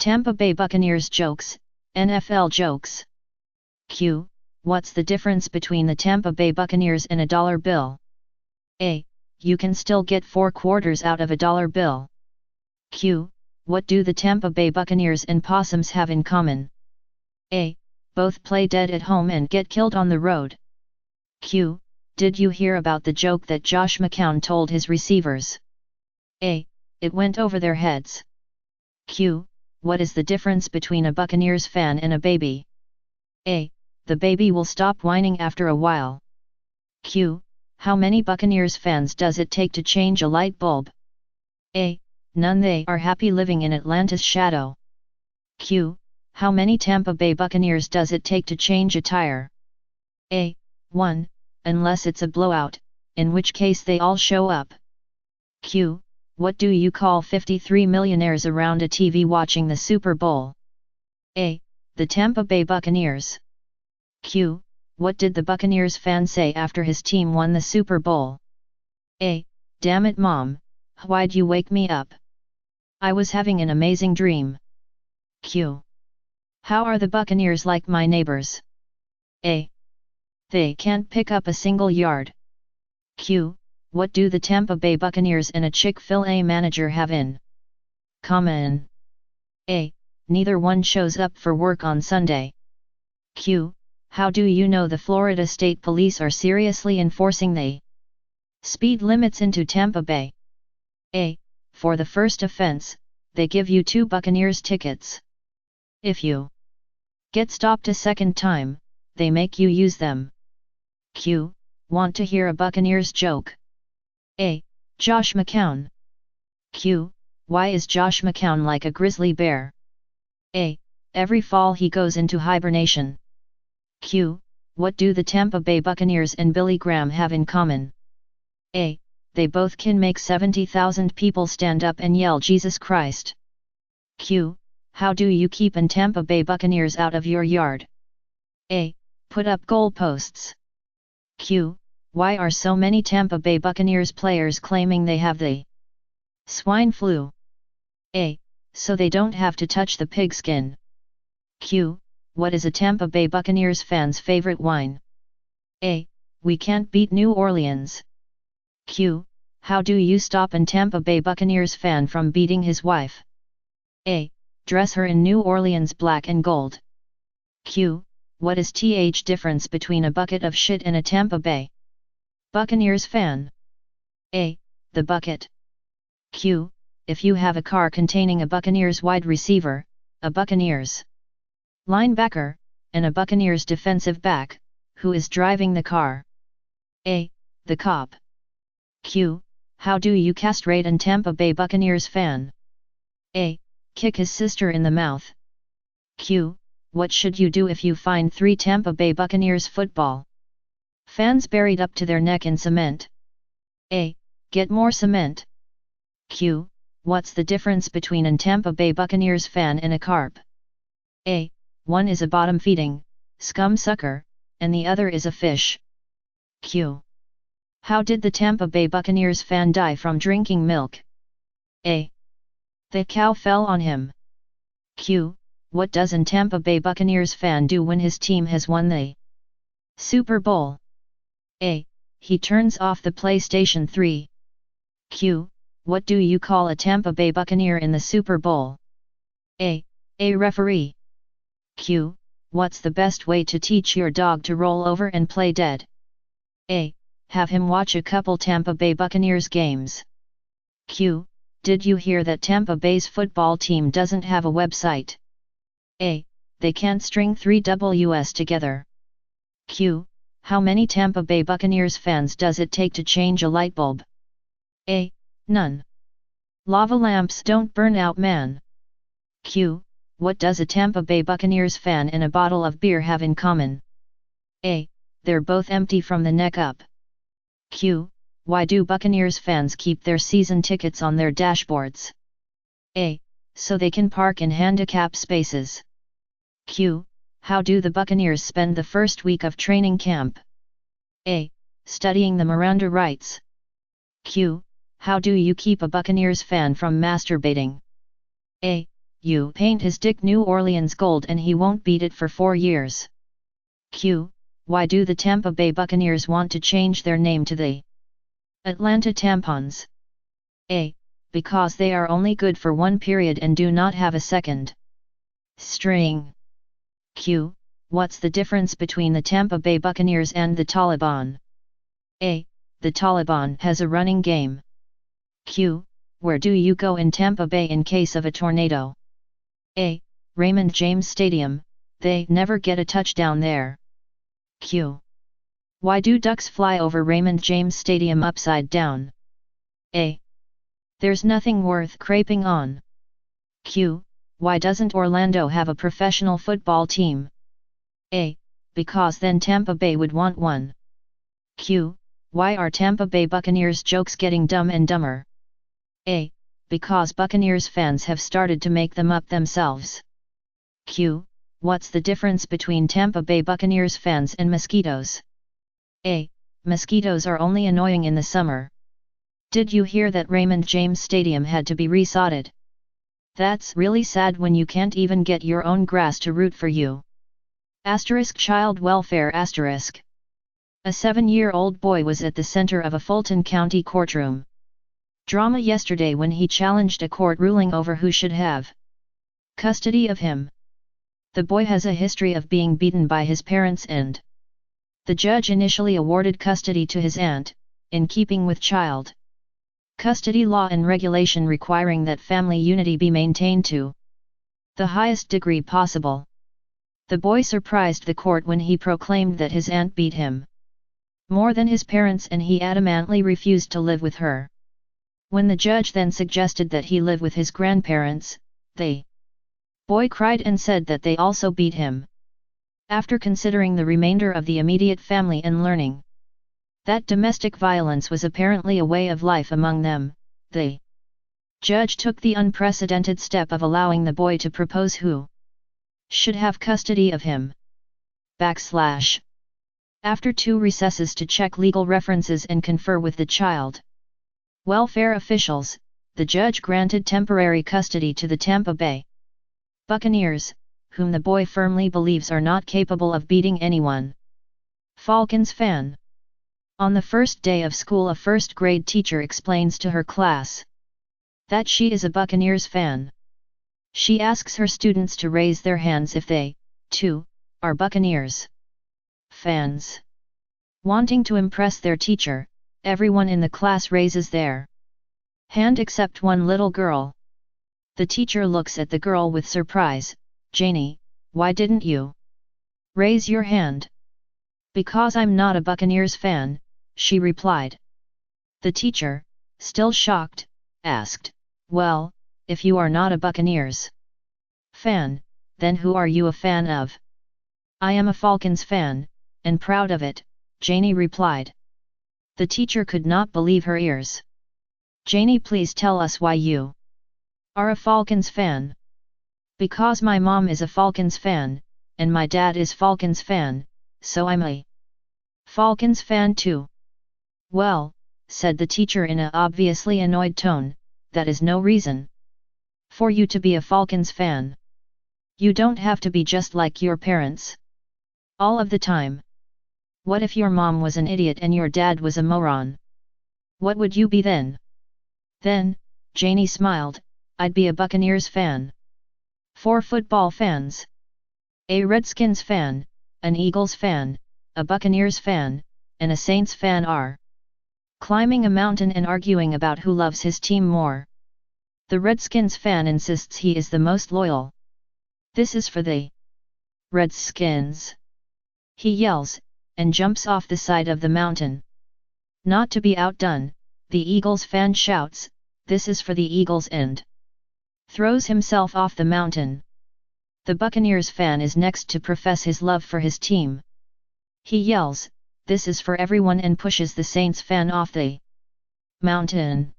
Tampa Bay Buccaneers jokes, NFL jokes. Q. What's the difference between the Tampa Bay Buccaneers and a dollar bill? A. You can still get 4 quarters out of a dollar bill. Q. What do the Tampa Bay Buccaneers and possums have in common? A. Both play dead at home and get killed on the road. Q. Did you hear about the joke that Josh McCown told his receivers? A. It went over their heads. Q. What is the difference between a Buccaneers fan and a baby? A. The baby will stop whining after a while. Q. How many Buccaneers fans does it take to change a light bulb? A. None. They are happy living in Atlanta's shadow. Q. How many Tampa Bay Buccaneers does it take to change a tire? A. 1, unless it's a blowout, in which case they all show up. Q. What do you call 53 millionaires around a TV watching the Super Bowl? A. The Tampa Bay Buccaneers. Q. What did the Buccaneers fan say after his team won the Super Bowl? A. Damn it, Mom, why'd you wake me up? I was having an amazing dream. Q. How are the Buccaneers like my neighbors? A. They can't pick up a single yard. Q. What do the Tampa Bay Buccaneers and a Chick-fil-A manager have in common? A. Neither one shows up for work on Sunday. Q. How do you know the Florida State Police are seriously enforcing the speed limits into Tampa Bay? A. For the first offense, they give you 2 Buccaneers tickets. If you get stopped a second time, they make you use them. Q. Want to hear a Buccaneers joke? A. Josh McCown. Q. Why is Josh McCown like a grizzly bear? A. Every fall he goes into hibernation. Q. What do the Tampa Bay Buccaneers and Billy Graham have in common? A. They both can make 70,000 people stand up and yell Jesus Christ. Q. How do you keep an Tampa Bay Buccaneers out of your yard? A. Put up goalposts. Q. Why are so many Tampa Bay Buccaneers players claiming they have the swine flu? A. So they don't have to touch the pigskin. Q. What is a Tampa Bay Buccaneers fan's favorite wine? A. We can't beat New Orleans. Q. How do you stop an Tampa Bay Buccaneers fan from beating his wife? A. Dress her in New Orleans black and gold. Q. What is the difference between a bucket of shit and a Tampa Bay Buccaneers fan? A. The bucket. Q. If you have a car containing a Buccaneers wide receiver, a Buccaneers linebacker, and a Buccaneers defensive back, who is driving the car? A. The cop. Q. How do you castrate an Tampa Bay Buccaneers fan? A. Kick his sister in the mouth. Q. What should you do if you find 3 Tampa Bay Buccaneers football fans buried up to their neck in cement? A. Get more cement. Q. What's the difference between an Tampa Bay Buccaneers fan and a carp? A. One is a bottom-feeding scum sucker, and the other is a fish. Q. How did the Tampa Bay Buccaneers fan die from drinking milk? A. The cow fell on him. Q. What does an Tampa Bay Buccaneers fan do when his team has won the Super Bowl? A. He turns off the PlayStation 3. Q. What do you call a Tampa Bay Buccaneer in the Super Bowl? A. A referee. Q. What's the best way to teach your dog to roll over and play dead? A. Have him watch a couple Tampa Bay Buccaneers games. Q. Did you hear that Tampa Bay's football team doesn't have a website? A. They can't string 3 Ws together. Q. How many Tampa Bay Buccaneers fans does it take to change a light bulb? A. None. Lava lamps don't burn out, man. Q. What does a Tampa Bay Buccaneers fan and a bottle of beer have in common? A. They're both empty from the neck up. Q. Why do Buccaneers fans keep their season tickets on their dashboards? A. So they can park in handicap spaces. Q. How do the Buccaneers spend the first week of training camp? A. Studying the Miranda rights. Q. How do you keep a Buccaneers fan from masturbating? A. you paint his dick New Orleans gold and he won't beat it for 4 years. Q. Why do the Tampa Bay Buccaneers want to change their name to the Atlanta Tampons? A. Because they are only good for one period and do not have a second string. Q. What's the difference between the Tampa Bay Buccaneers and the Taliban? A. The Taliban has a running game. Q. Where do you go in Tampa Bay in case of a tornado? A. Raymond James Stadium, they never get a touchdown there. Q. Why do ducks fly over Raymond James Stadium upside down? A. There's nothing worth craping on. Q. Why doesn't Orlando have a professional football team? A. Because then Tampa Bay would want one. Q. Why are Tampa Bay Buccaneers jokes getting dumb and dumber? A. Because Buccaneers fans have started to make them up themselves. Q. What's the difference between Tampa Bay Buccaneers fans and mosquitoes? A. Mosquitoes are only annoying in the summer. Did you hear that Raymond James Stadium had to be resodded? That's really sad when you can't even get your own grass to root for you. Child welfare *. A 7-year-old boy was at the center of a Fulton County courtroom drama yesterday when he challenged a court ruling over who should have custody of him. The boy has a history of being beaten by his parents and the judge initially awarded custody to his aunt, in keeping with child custody law and regulation requiring that family unity be maintained to the highest degree possible. The boy surprised the court when he proclaimed that his aunt beat him more than his parents and he adamantly refused to live with her. When the judge then suggested that he live with his grandparents, the boy cried and said that they also beat him. After considering the remainder of the immediate family and learning that domestic violence was apparently a way of life among them, the judge took the unprecedented step of allowing the boy to propose who should have custody of him. After 2 recesses to check legal references and confer with the child welfare officials, the judge granted temporary custody to the Tampa Bay Buccaneers, whom the boy firmly believes are not capable of beating anyone. Falcons fan. On the first day of school, a first-grade teacher explains to her class that she is a Buccaneers fan. She asks her students to raise their hands if they, too, are Buccaneers fans. Wanting to impress their teacher, everyone in the class raises their hand except one little girl. The teacher looks at the girl with surprise. "Janie, why didn't you raise your hand?" "Because I'm not a Buccaneers fan," she replied. The teacher, still shocked, asked, "Well, if you are not a Buccaneers fan, then who are you a fan of?" "I am a Falcons fan, and proud of it," Janie replied. The teacher could not believe her ears. "Janie, please tell us why you are a Falcons fan." "Because my mom is a Falcons fan, and my dad is Falcons fan, so I'm a Falcons fan too." "Well," said the teacher in a obviously annoyed tone, "that is no reason for you to be a Falcons fan. You don't have to be just like your parents all of the time. What if your mom was an idiot and your dad was a moron? What would you be then?" "Then," Janie smiled, "I'd be a Buccaneers fan." 4 football fans. A Redskins fan, an Eagles fan, a Buccaneers fan, and a Saints fan are climbing a mountain and arguing about who loves his team more. The Redskins fan insists he is the most loyal. "This is for the Redskins," he yells, and jumps off the side of the mountain. Not to be outdone, the Eagles fan shouts, "This is for the Eagles," and throws himself off the mountain. The Buccaneers fan is next to profess his love for his team. He yells, "This is for everyone," and pushes the Saints fan off the mountain.